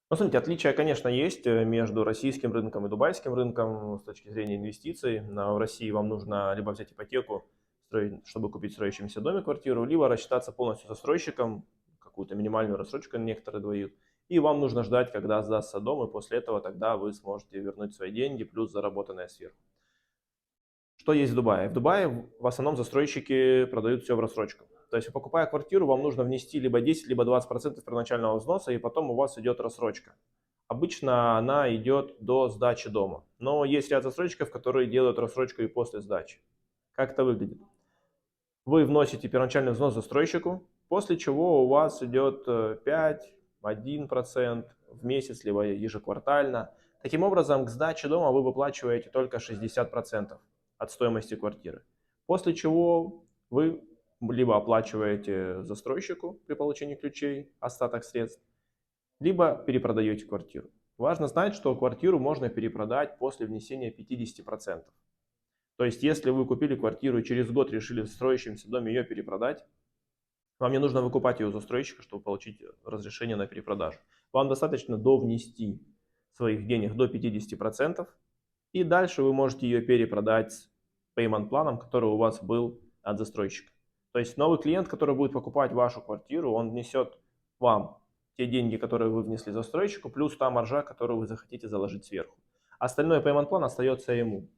Ну, смотрите, отличия, конечно, есть между российским рынком и дубайским рынком с точки зрения инвестиций. В России вам нужно либо взять ипотеку, чтобы купить строящемуся доме квартиру, либо рассчитаться полностью застройщиком, какую-то минимальную рассрочку некоторые дают. И вам нужно ждать, когда сдастся дом, и после этого тогда вы сможете вернуть свои деньги, плюс заработанное сверху. Что есть в Дубае? В Дубае в основном застройщики продают все в рассрочку. То есть, покупая квартиру, вам нужно внести либо 10, либо 20% первоначального взноса, и потом у вас идет рассрочка. Обычно она идет до сдачи дома. Но есть ряд застройщиков, которые делают рассрочку и после сдачи. Как это выглядит? Вы вносите первоначальный взнос застройщику, после чего у вас идет 5, 1% в месяц, либо ежеквартально. Таким образом, к сдаче дома вы выплачиваете только 60% от стоимости квартиры. После чего вы либо оплачиваете застройщику при получении ключей остаток средств, либо перепродаете квартиру. Важно знать, что квартиру можно перепродать после внесения 50%. То есть, если вы купили квартиру и через год решили в строящемся доме ее перепродать, вам не нужно выкупать ее у застройщика, чтобы получить разрешение на перепродажу. Вам достаточно довнести своих денег до 50%, и дальше вы можете ее перепродать с payment планом, который у вас был от застройщика. То есть новый клиент, который будет покупать вашу квартиру, он внесет вам те деньги, которые вы внесли застройщику, плюс та маржа, которую вы захотите заложить сверху. Остальной payment план остается ему.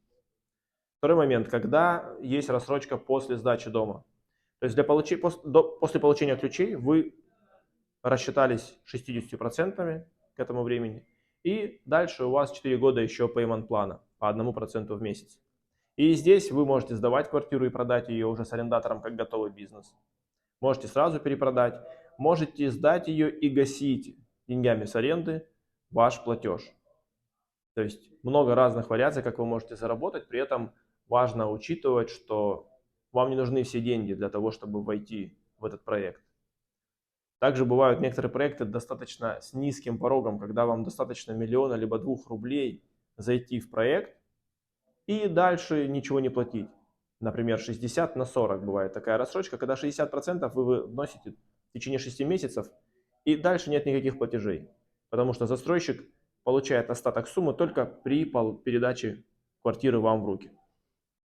Второй момент, когда есть рассрочка после сдачи дома. То есть после получения ключей вы рассчитались 60% к этому времени, и дальше у вас 4 года еще payment плана по 1% в месяц. И здесь вы можете сдавать квартиру и продать ее уже с арендатором как готовый бизнес. Можете сразу перепродать, можете сдать ее и гасить деньгами с аренды ваш платеж. То есть много разных вариаций, как вы можете заработать, при этом важно учитывать, что вам не нужны все деньги для того, чтобы войти в этот проект. Также бывают некоторые проекты достаточно с низким порогом, когда вам достаточно миллиона либо 2 рублей зайти в проект и дальше ничего не платить. Например, 60/40 бывает такая рассрочка, когда 60% вы вносите в течение 6 месяцев, и дальше нет никаких платежей, потому что застройщик получает остаток суммы только при передаче квартиры вам в руки.